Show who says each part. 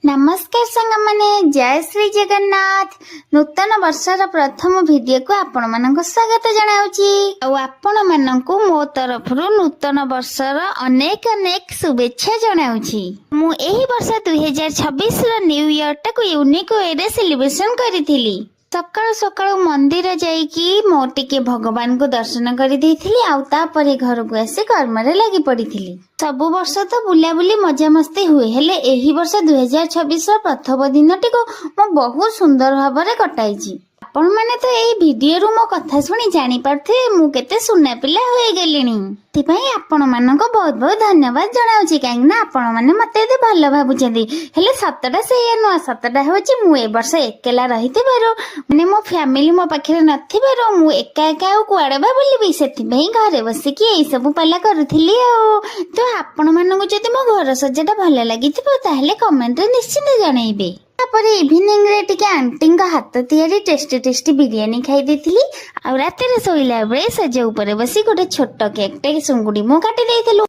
Speaker 1: नमस्कार सांग माने जय श्री जगन्नाथ। नूतन वर्षर प्रथम वीडियो को आपण मानक स्वागत जनाउची। आपण मानक मो तरफ नूतन वर्षर अनेक अनेक शुभेच्छा जनाउची। मु एही वर्ष 2026 रो न्यू ईयर टाको यूनिक वे रे सेलिब्रेशन करिथिली। सकाळु सकाळु मंदिर जाइकी मो टिके भगवान को दर्शन करि देइथिली आउ तापरे घर को आसी कर्म रे लागि पड़िथिली। सबु वर्ष तो बुलाबुली मजा मस्ती हुए हेले एही वर्ष 2026 रो प्रथम दिनटी को मो बहुत सुंदर भाबरे कटाइची। आपण माने तो एही वीडियो रु मो कथा सुनी जानि पारथे मु केते सुना पिला होई गेलिनी। तिपई आपण मानक बहुत बहुत धन्यवाद जणाउची काहे ना आपण माने मते एते भलो भाबुचंदी। हेले सतटा सेया नुआ सतटा होची मु ए वर्ष एकेला रहितेबारो माने मो फैमिली मो पाखरे नथिबारो मु एका एका कुआडे बा बोलिबी सेथिपई घरे बसिकी एई सब पाला करूथिली। तो आपण मानक जदि मो घर सज्जाटा भलो लागिथिबो ताहेले कमेंट रे निश्चित जणाइबे। तापर इवनिंग रे टिके आंटी हाथ तैयारी टेस्टी टेस्टी बिरियानी खाई देथिली। आ रात रे सोइला बेले सजे ऊपर बसी गोटे छोट केक टे सुंगुडी मो काटी देइथिलु।